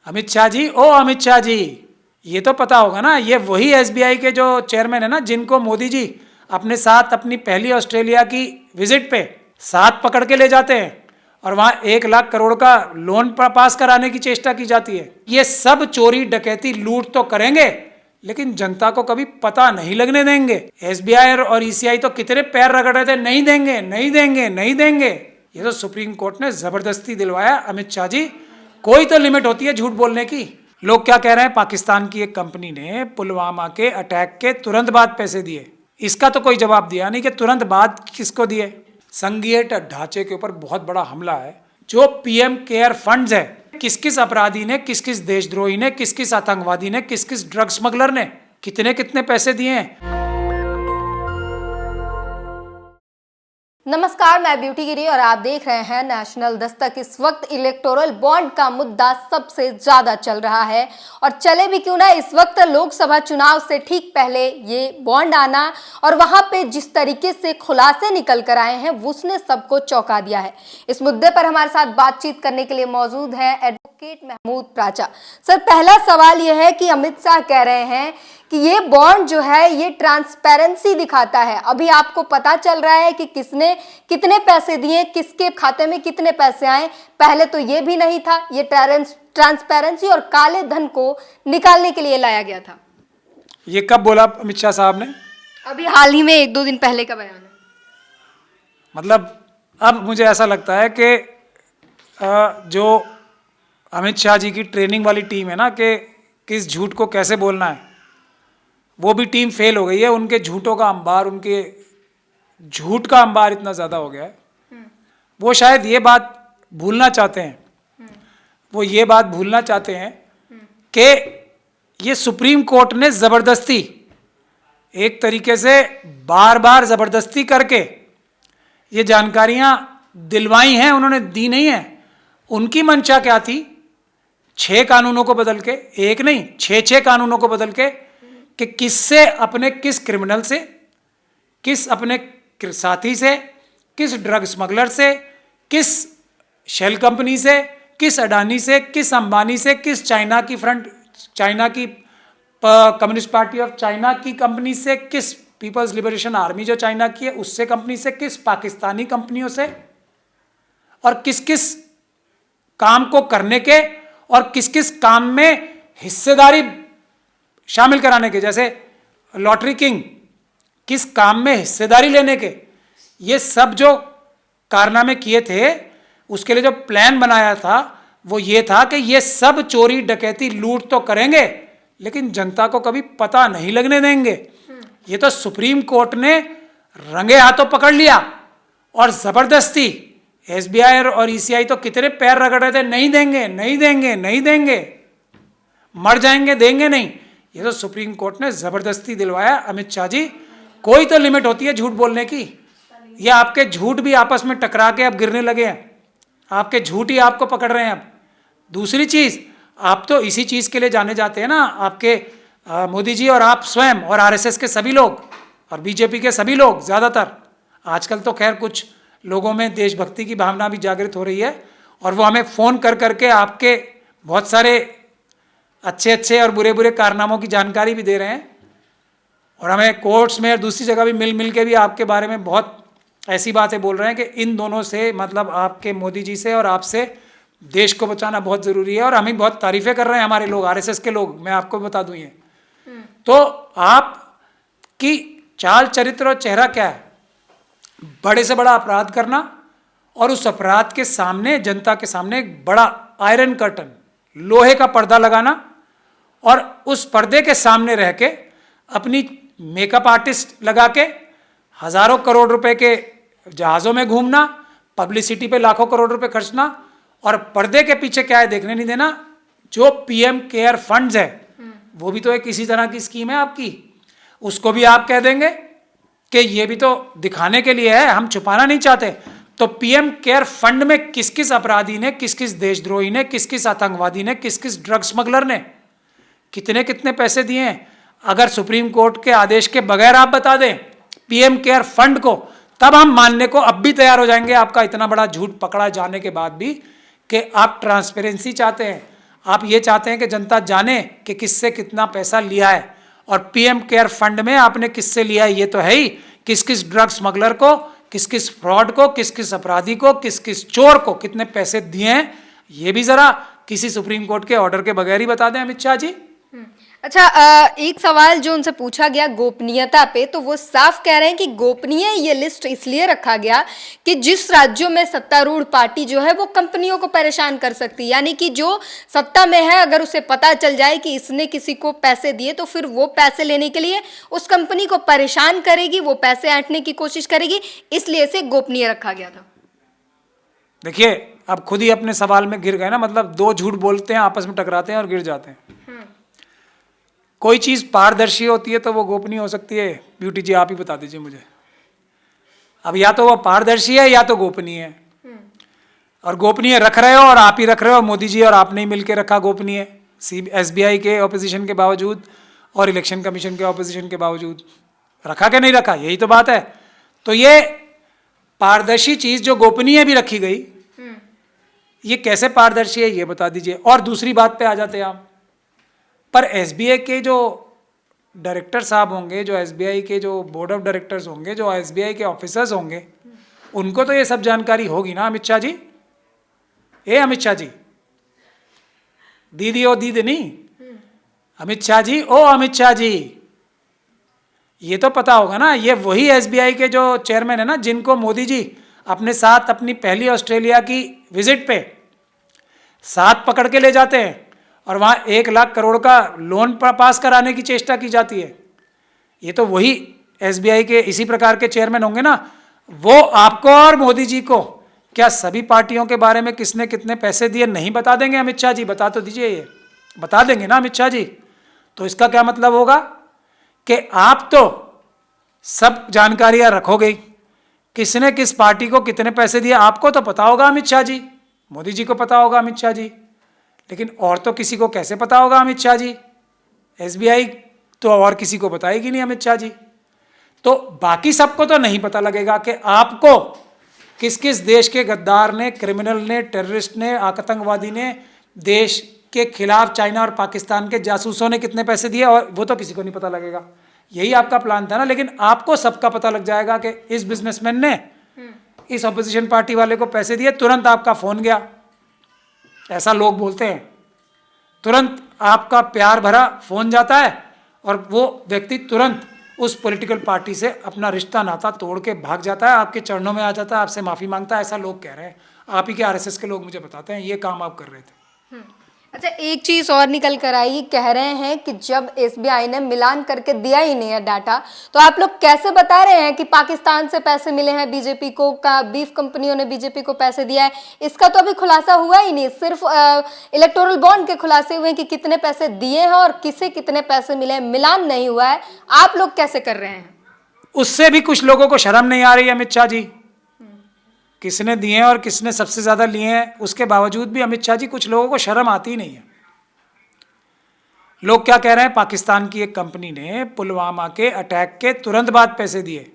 अमित शाह जी, ओ अमित शाह जी, ये तो पता होगा ना, ये वही एसबीआई के जो चेयरमैन है ना, जिनको मोदी जी अपने साथ अपनी पहली ऑस्ट्रेलिया की विजिट पे साथ पकड़ के ले जाते हैं और वहाँ 1 लाख करोड़ का लोन पास कराने की चेष्टा की जाती है। ये सब चोरी डकैती लूट तो करेंगे, लेकिन जनता को कभी पता नहीं लगने देंगे। एसबीआई और ईसीआई तो कितने पैर रगड़ रहे थे, नहीं देंगे नहीं देंगे नहीं देंगे। ये तो सुप्रीम कोर्ट ने जबरदस्ती दिलवाया। अमित शाह जी, कोई तो लिमिट होती है झूठ बोलने की। लोग क्या कह रहे हैं, पाकिस्तान की एक कंपनी ने पुलवामा के अटैक के तुरंत बाद पैसे दिए, इसका तो कोई जवाब दिया नहीं कि तुरंत बाद किसको दिए। संघीय ढांचे के ऊपर बहुत बड़ा हमला है। जो पीएम केयर फंड्स है, किस किस अपराधी ने, किस किस देशद्रोही ने, किस किस आतंकवादी ने, किस किस ड्रग स्मगलर ने कितने कितने पैसे दिए हैं। नमस्कार, मैं ब्यूटी गिरी और आप देख रहे हैं नेशनल दस्तक। इस वक्त इलेक्टोरल बॉन्ड का मुद्दा सबसे ज्यादा चल रहा है और चले भी क्यों ना, इस वक्त लोकसभा चुनाव से ठीक पहले ये बॉन्ड आना और वहां पे जिस तरीके से खुलासे निकल कर आए हैं उसने सबको चौंका दिया है। इस मुद्दे पर हमारे साथ बातचीत करने के लिए मौजूद है एडवोकेट महमूद प्राचा। सर, पहला सवाल यह है कि अमित शाह कह रहे हैं कि ये बॉन्ड जो है ये ट्रांसपेरेंसी दिखाता है। अभी आपको पता चल रहा है कि किसने कितने पैसे दिए, किसके खाते में कितने पैसे आए। पहले तो ये भी नहीं था। ये ट्रांसपेरेंसी और काले धन को निकालने के लिए लाया गया था। ये कब बोला अमित शाह साहब ने? अभी हाल ही में 1-2 दिन पहले का बयान है। मतलब अब मुझे ऐसा लगता है कि जो अमित शाह जी की ट्रेनिंग वाली टीम है ना, कि किस झूठ को कैसे बोलना है, वो भी टीम फेल हो गई है। उनके झूठों का अंबार, उनके झूठ का अंबार इतना ज़्यादा हो गया है। वो शायद ये बात भूलना चाहते हैं, वो ये बात भूलना चाहते हैं कि ये सुप्रीम कोर्ट ने ज़बरदस्ती, एक तरीके से बार बार ज़बरदस्ती करके ये जानकारियाँ दिलवाई हैं, उन्होंने दी नहीं है। उनकी मंशा क्या थी? 6 कानूनों को बदल के, एक नहीं 6 कानूनों को बदल के, कि किससे, अपने किस क्रिमिनल से, किस अपने साथी से, किस ड्रग स्मगलर से, किस शेल कंपनी से, किस अडानी से, किस अंबानी से, किस चाइना की कम्युनिस्ट पार्टी ऑफ चाइना की कंपनी से, किस पीपल्स लिबरेशन आर्मी जो चाइना की है उससे कंपनी से, किस पाकिस्तानी कंपनियों से, और किस किस काम को करने के और किस किस काम में हिस्सेदारी शामिल कराने के, जैसे लॉटरी किंग, किस काम में हिस्सेदारी लेने के, ये सब जो कारनामे किए थे, उसके लिए जो प्लान बनाया था वो ये था कि ये सब चोरी डकैती लूट तो करेंगे, लेकिन जनता को कभी पता नहीं लगने देंगे। ये तो सुप्रीम कोर्ट ने रंगे हाथों पकड़ लिया और जबरदस्ती। एसबीआई और ईसीआई तो कितने पैर रगड़ रहे थे, नहीं देंगे नहीं देंगे नहीं देंगे, मर जाएंगे, देंगे नहीं। ये तो सुप्रीम कोर्ट ने जबरदस्ती दिलवाया। अमित शाह जी, कोई तो लिमिट होती है झूठ बोलने की। ये आपके झूठ भी आपस में टकरा के अब गिरने लगे हैं, आपके झूठ ही आपको पकड़ रहे हैं अब। दूसरी चीज, आप तो इसी चीज के लिए जाने जाते हैं ना, आपके मोदी जी और आप स्वयं और आरएसएस के सभी लोग और बीजेपी के सभी लोग, ज्यादातर आजकल तो खैर कुछ लोगों में देशभक्ति की भावना भी जागृत हो रही है और वो हमें फोन कर करके आपके बहुत सारे अच्छे अच्छे और बुरे बुरे कारनामों की जानकारी भी दे रहे हैं, और हमें कोर्ट्स में और दूसरी जगह भी मिल के भी आपके बारे में बहुत ऐसी बातें बोल रहे हैं कि इन दोनों से, मतलब आपके मोदी जी से और आपसे, देश को बचाना बहुत ज़रूरी है। और हमें बहुत तारीफ़ें कर रहे हैं हमारे लोग, आरएसएस के लोग, मैं आपको बता दूँ ये। तो आपकी चाल चरित्र और चेहरा क्या है? बड़े से बड़ा अपराध करना और उस अपराध के सामने, जनता के सामने एक बड़ा आयरन कर्टन, लोहे का पर्दा लगाना और उस पर्दे के सामने रह के अपनी मेकअप आर्टिस्ट लगा के हजारों करोड़ रुपए के जहाज़ों में घूमना, पब्लिसिटी पे लाखों करोड़ रुपए खर्चना, और पर्दे के पीछे क्या है देखने नहीं देना। जो पीएम केयर फंड्स है वो भी तो एक इसी तरह की स्कीम है आपकी, उसको भी आप कह देंगे कि ये भी तो दिखाने के लिए है, हम छुपाना नहीं चाहते। तो पीएम केयर फंड में किस किस अपराधी ने, किस किस देशद्रोही ने, किस किस आतंकवादी ने, किस किस ड्रग स्मगलर ने कितने कितने पैसे दिए हैं, अगर सुप्रीम कोर्ट के आदेश के बगैर आप बता दें पीएम केयर फंड को, तब हम मानने को अब भी तैयार हो जाएंगे, आपका इतना बड़ा झूठ पकड़ा जाने के बाद भी, कि आप ट्रांसपेरेंसी चाहते हैं, आप ये चाहते हैं कि जनता जाने कि किससे कितना पैसा लिया है, और पीएम केयर फंड में आपने किससे लिया है ये तो है ही, किस किस ड्रग स्मगलर को, किस किस फ्रॉड को, किस किस अपराधी को, किस किस चोर को कितने पैसे दिए हैं, ये भी जरा किसी सुप्रीम कोर्ट के ऑर्डर के बगैर ही बता दें अमित शाह जी। अच्छा, एक सवाल जो उनसे पूछा गया गोपनीयता पे, तो वो साफ कह रहे हैं कि गोपनीय ये लिस्ट इसलिए रखा गया कि जिस राज्यों में सत्तारूढ़ पार्टी जो है वो कंपनियों को परेशान कर सकती है, यानी कि जो सत्ता में है अगर उसे पता चल जाए कि इसने किसी को पैसे दिए तो फिर वो पैसे लेने के लिए उस कंपनी को परेशान करेगी, वो पैसे ऐंठने की कोशिश करेगी, इसलिए इसे गोपनीय रखा गया था। देखिए, अब खुद ही अपने सवाल में गिर गए ना, मतलब दो झूठ बोलते हैं, आपस में टकराते हैं और गिर जाते हैं। कोई चीज़ पारदर्शी होती है तो वो गोपनीय हो सकती है, ब्यूटी जी आप ही बता दीजिए मुझे। अब या तो वो पारदर्शी है या तो गोपनीय है, और गोपनीय रख रहे हो और आप ही रख रहे हो, मोदी जी और आपने ही मिलकर रखा गोपनीय, एसबीआई के ऑपोजिशन के बावजूद और इलेक्शन कमीशन के ऑपोजिशन के बावजूद। रखा कि नहीं रखा, यही तो बात है। तो ये पारदर्शी चीज़ जो गोपनीय भी रखी गई, ये कैसे पारदर्शी है ये बता दीजिए। और दूसरी बात पे आ जाते हैं आप, पर एसबीआई के जो डायरेक्टर साहब होंगे, जो एसबीआई के जो बोर्ड ऑफ डायरेक्टर्स होंगे, जो एसबीआई के ऑफिसर्स होंगे, उनको तो ये सब जानकारी होगी ना अमित शाह जी। ए अमित शाह जी, दीदी ओ दीदी नहीं, अमित शाह जी ओ अमित शाह जी, ये तो पता होगा ना। ये वही एसबीआई के जो चेयरमैन है ना, जिनको मोदी जी अपने साथ अपनी पहली ऑस्ट्रेलिया की विजिट पे साथ पकड़ के ले जाते हैं और वहाँ 1 लाख करोड़ का लोन पास कराने की चेष्टा की जाती है। ये तो वही एसबीआई के इसी प्रकार के चेयरमैन होंगे ना। वो आपको और मोदी जी को क्या सभी पार्टियों के बारे में किसने कितने पैसे दिए नहीं बता देंगे अमित शाह जी? बता तो दीजिए, ये बता देंगे ना अमित शाह जी। तो इसका क्या मतलब होगा कि आप तो सब जानकारियां रखोगे, किसने किस पार्टी को कितने पैसे दिए आपको तो पता होगा अमित शाह जी, मोदी जी को पता होगा अमित शाह जी, लेकिन और तो किसी को कैसे पता होगा अमित शाह जी? एसबीआई तो और किसी को बताएगी नहीं अमित शाह जी। तो बाकी सबको तो नहीं पता लगेगा कि आपको किस किस देश के गद्दार ने, क्रिमिनल ने, टेररिस्ट ने, आतंकवादी ने, देश के खिलाफ चाइना और पाकिस्तान के जासूसों ने कितने पैसे दिए, और वो तो किसी को नहीं पता लगेगा। यही आपका प्लान था ना। लेकिन आपको सबका पता लग जाएगा कि इस बिजनेसमैन ने इस अपोजिशन पार्टी वाले को पैसे दिए, तुरंत आपका फोन गया, ऐसा लोग बोलते हैं। तुरंत आपका प्यार भरा फोन जाता है और वो व्यक्ति तुरंत उस पॉलिटिकल पार्टी से अपना रिश्ता नाता तोड़ के भाग जाता है, आपके चरणों में आ जाता है, आपसे माफ़ी मांगता है। ऐसा लोग कह रहे हैं, आप ही के आरएसएस के लोग मुझे बताते हैं, ये काम आप कर रहे थे। अच्छा, एक चीज और निकल कर आई, कह रहे हैं कि जब एसबीआई ने मिलान करके दिया ही नहीं है डाटा, तो आप लोग कैसे बता रहे हैं कि पाकिस्तान से पैसे मिले हैं बीजेपी को, का बीफ कंपनियों ने बीजेपी को पैसे दिया है? इसका तो अभी खुलासा हुआ ही नहीं, सिर्फ इलेक्टोरल बॉन्ड के खुलासे हुए हैं कि कितने पैसे दिए हैं और किसे कितने पैसे मिले हैं, मिलान नहीं हुआ है। आप लोग कैसे कर रहे हैं? उससे भी कुछ लोगों को शर्म नहीं आ रही है अमित शाह जी, किसने दिए हैं और किसने सबसे ज्यादा लिए हैं, उसके बावजूद भी अमित शाह जी कुछ लोगों को शर्म आती ही नहीं है। लोग क्या कह रहे हैं, पाकिस्तान की एक कंपनी ने पुलवामा के अटैक के तुरंत बाद पैसे दिए,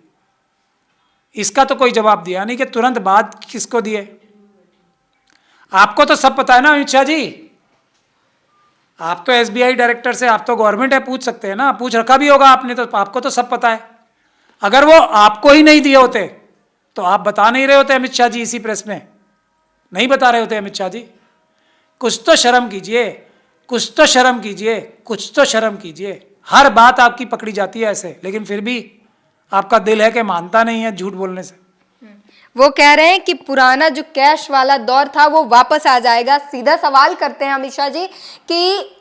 इसका तो कोई जवाब दिया नहीं कि तुरंत बाद किसको दिए। आपको तो सब पता है ना अमित शाह जी, आप तो एसबीआई डायरेक्टर से, आप तो गवर्नमेंट है, पूछ सकते हैं ना, पूछ रखा भी होगा आपने, तो आपको तो सब पता है। अगर वो आपको ही नहीं दिए होते तो आप बता नहीं रहे होते अमित शाह जी, इसी प्रेस में नहीं बता रहे होते अमित शाह जी। कुछ तो शर्म कीजिए, कुछ तो शर्म कीजिए, कुछ तो शर्म कीजिए। हर बात आपकी पकड़ी जाती है ऐसे, लेकिन फिर भी आपका दिल है कि मानता नहीं है झूठ बोलने से। वो कह रहे हैं कि पुराना जो कैश वाला दौर था वो वापस आ जाएगा। सीधा सवाल करते हैं अमित शाह जी कि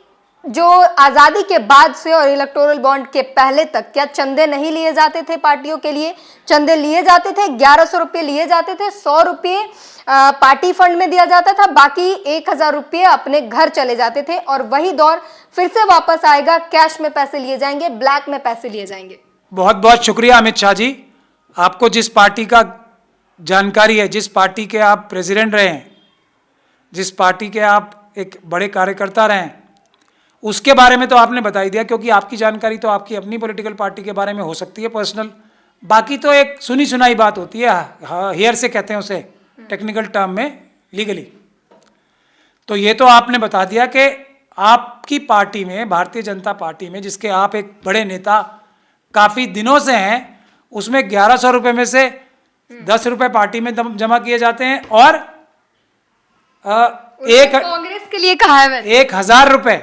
जो आज़ादी के बाद से और इलेक्टोरल बॉन्ड के पहले तक क्या चंदे नहीं लिए जाते थे पार्टियों के लिए? चंदे लिए जाते थे, 1100 रुपये लिए जाते थे, 100 रुपये पार्टी फंड में दिया जाता था, बाकी 1000 रुपये अपने घर चले जाते थे। और वही दौर फिर से वापस आएगा, कैश में पैसे लिए जाएंगे, ब्लैक में पैसे लिए जाएंगे। बहुत बहुत शुक्रिया अमित शाह जी, आपको जिस पार्टी का जानकारी है, जिस पार्टी के आप प्रेसिडेंट रहे हैं, जिस पार्टी के आप एक बड़े कार्यकर्ता रहे हैं, उसके बारे में तो आपने बता ही दिया, क्योंकि आपकी जानकारी तो आपकी अपनी पॉलिटिकल पार्टी के बारे में हो सकती है पर्सनल, बाकी तो एक सुनी सुनाई बात होती है, हियर से कहते हैं उसे टेक्निकल टर्म में, लीगली। तो ये तो आपने बता दिया कि आपकी पार्टी में, भारतीय जनता पार्टी में, जिसके आप एक बड़े नेता काफी दिनों से हैं, उसमें 1100 रुपए में से 10 रुपए पार्टी में जमा किए जाते हैं और कांग्रेस के लिए कहा है मैंने 1000 रुपए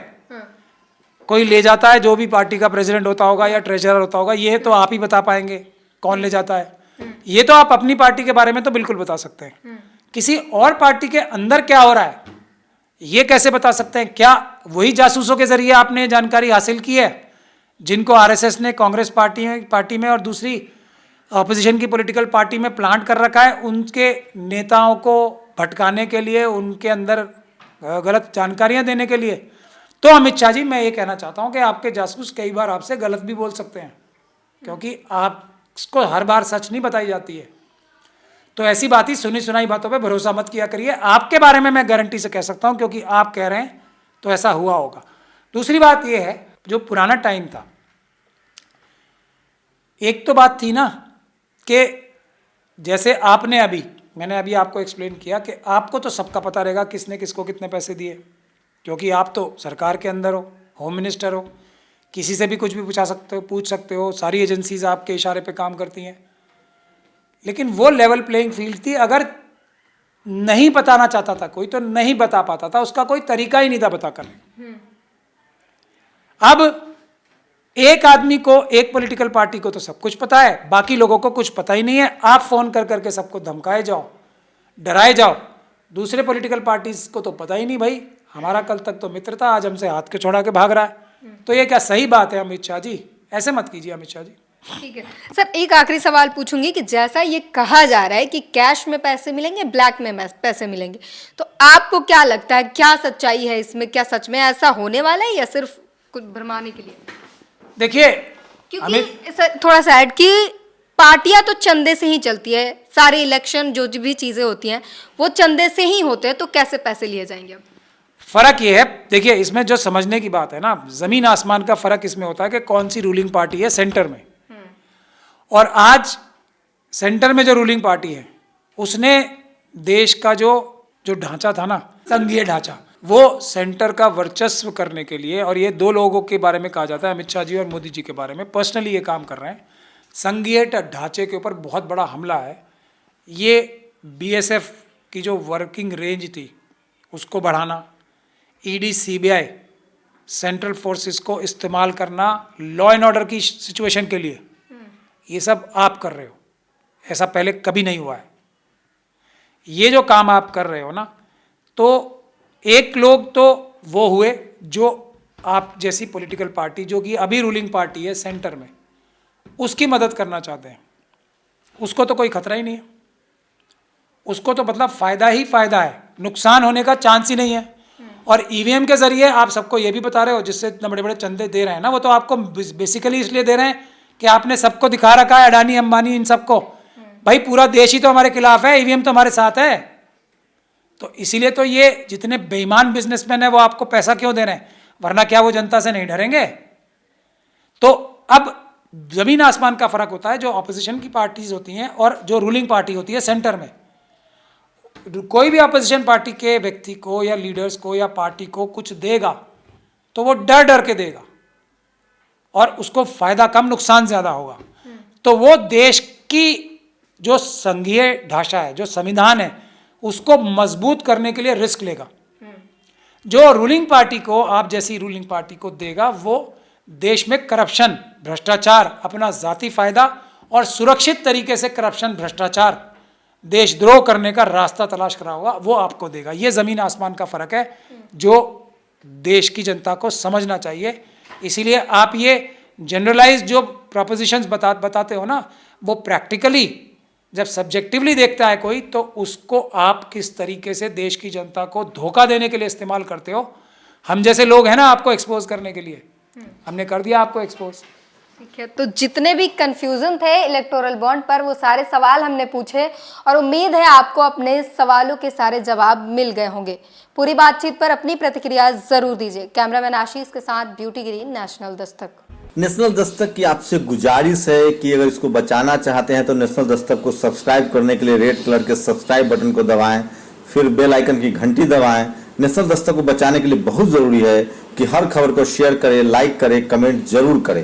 कोई ले जाता है, जो भी पार्टी का प्रेसिडेंट होता होगा या ट्रेजरर होता होगा। ये तो आप ही बता पाएंगे कौन ले जाता है। ये तो आप अपनी पार्टी के बारे में तो बिल्कुल बता सकते हैं, किसी और पार्टी के अंदर क्या हो रहा है ये कैसे बता सकते हैं? क्या वही जासूसों के जरिए आपने जानकारी हासिल की है जिनको आरएसएस ने कांग्रेस पार्टी में और दूसरी ऑपोजिशन की पॉलिटिकल पार्टी में प्लांट कर रखा है, उनके नेताओं को भटकाने के लिए, उनके अंदर गलत जानकारियां देने के लिए? तो अमित शाह जी, मैं ये कहना चाहता हूं कि आपके जासूस कई बार आपसे गलत भी बोल सकते हैं, क्योंकि आपको हर बार सच नहीं बताई जाती है। तो ऐसी बात ही, सुनी सुनाई बातों पे भरोसा मत किया करिए। आपके बारे में मैं गारंटी से कह सकता हूं, क्योंकि आप कह रहे हैं तो ऐसा हुआ होगा। दूसरी बात यह है, जो पुराना टाइम था, एक तो बात थी ना कि जैसे मैंने अभी आपको एक्सप्लेन किया कि आपको तो सबका पता रहेगा किसने किसको कितने पैसे दिए, क्योंकि आप तो सरकार के अंदर हो, होम मिनिस्टर हो, किसी से भी कुछ भी पूछ सकते हो, सारी एजेंसीज आपके इशारे पे काम करती हैं। लेकिन वो लेवल प्लेइंग फील्ड थी। अगर नहीं बताना चाहता था कोई तो नहीं बता पाता था, उसका कोई तरीका ही नहीं था बता कर। अब एक आदमी को, एक पॉलिटिकल पार्टी को तो सब कुछ पता है, बाकी लोगों को कुछ पता ही नहीं है। आप फोन कर करके सबको धमकाए जाओ, डराए जाओ। दूसरे पॉलिटिकल पार्टीज को तो पता ही नहीं, भाई हमारा कल तक तो मित्र था, आज हमसे हाथ के छोड़ा के भाग रहा है। तो ये क्या सही बात है अमित शाह जी? ऐसे मत कीजिए अमित शाह जी। ठीक है सर, एक आखिरी सवाल पूछूंगी कि जैसा ये कहा जा रहा है कि कैश में पैसे मिलेंगे, ब्लैक में पैसे मिलेंगे, तो आपको क्या लगता है, क्या सच्चाई है इसमें? क्या सच में ऐसा होने वाला है या सिर्फ कुछ भरमाने के लिए? देखिए, क्योंकि सर थोड़ा सा ऐड कि पार्टियां तो चंदे से ही चलती है, सारे इलेक्शन जो भी चीजें होती हैं वो चंदे से ही होते हैं, तो कैसे पैसे लिए जाएंगे? अब फर्क ये है, देखिए इसमें जो समझने की बात है ना, जमीन आसमान का फर्क इसमें होता है कि कौन सी रूलिंग पार्टी है सेंटर में। और आज सेंटर में जो रूलिंग पार्टी है उसने देश का जो ढांचा था ना, संघीय ढांचा, वो सेंटर का वर्चस्व करने के लिए, और ये दो लोगों के बारे में कहा जाता है, अमित शाह जी और मोदी जी के बारे में, पर्सनली ये काम कर रहे हैं। संघीय ढांचे के ऊपर बहुत बड़ा हमला है। ये बीएसएफ की जो वर्किंग रेंज थी उसको बढ़ाना, ईडी सीबीआई सेंट्रल फोर्सेस को इस्तेमाल करना लॉ एंड ऑर्डर की सिचुएशन के लिए, ये सब आप कर रहे हो। ऐसा पहले कभी नहीं हुआ है। ये जो काम आप कर रहे हो ना, तो एक लोग तो वो हुए जो आप जैसी पॉलिटिकल पार्टी जो कि अभी रूलिंग पार्टी है सेंटर में, उसकी मदद करना चाहते हैं। उसको तो कोई खतरा ही नहीं है, उसको तो मतलब फायदा ही फायदा है, नुकसान होने का चांस ही नहीं है। और ईवीएम के जरिए आप सबको ये भी बता रहे हो, जिससे इतने बड़े बड़े चंदे दे रहे हैं ना, वो तो आपको बेसिकली इसलिए दे रहे हैं कि आपने सबको दिखा रखा है, अडानी अंबानी इन सबको, भाई पूरा देश ही तो हमारे खिलाफ है, ईवीएम तो हमारे साथ है। तो इसीलिए तो ये जितने बेईमान बिजनेसमैन है वो आपको पैसा क्यों दे रहे हैं, वरना क्या वो जनता से नहीं डरेंगे? तो अब जमीन आसमान का फर्क होता है। जो ऑपोजिशन की पार्टीज होती हैं और जो रूलिंग पार्टी होती है सेंटर में, कोई भी ऑपोजिशन पार्टी के व्यक्ति को या लीडर्स को या पार्टी को कुछ देगा तो वो डर डर के देगा और उसको फायदा कम नुकसान ज्यादा होगा। तो वो देश की जो संघीय ढांचा है, जो संविधान है, उसको मजबूत करने के लिए रिस्क लेगा। जो रूलिंग पार्टी को, आप जैसी रूलिंग पार्टी को देगा, वो देश में करप्शन, भ्रष्टाचार, अपना जाति फायदा और सुरक्षित तरीके से करप्शन, भ्रष्टाचार, देशद्रोह करने का रास्ता तलाश करा होगा, वो आपको देगा। ये जमीन आसमान का फर्क है जो देश की जनता को समझना चाहिए। इसीलिए आप ये जनरलाइज जो प्रोपोजिशंस बताते हो ना, वो प्रैक्टिकली जब सब्जेक्टिवली देखता है कोई, तो उसको आप किस तरीके से देश की जनता को धोखा देने के लिए इस्तेमाल करते हो। हम जैसे लोग हैं ना आपको एक्सपोज करने के लिए, हमने कर दिया आपको एक्सपोज। ठीक है, तो जितने भी कंफ्यूजन थे इलेक्टोरल बॉन्ड पर, वो सारे सवाल हमने पूछे और उम्मीद है आपको अपने सवालों के सारे जवाब मिल गए होंगे। पूरी बातचीत पर अपनी प्रतिक्रिया जरूर दीजिए। कैमरामैन आशीष के साथ ब्यूटी गिरी, नेशनल दस्तक। नेशनल दस्तक की आपसे गुजारिश है कि अगर इसको बचाना चाहते हैं तो नेशनल दस्तक को सब्सक्राइब करने के लिए रेड कलर के सब्सक्राइब बटन को दबाएं, फिर बेल आइकन की घंटी दबाएं, नेशनल दस्तक को बचाने के लिए बहुत जरूरी है कि हर खबर को शेयर करें, लाइक करें, कमेंट जरूर करें।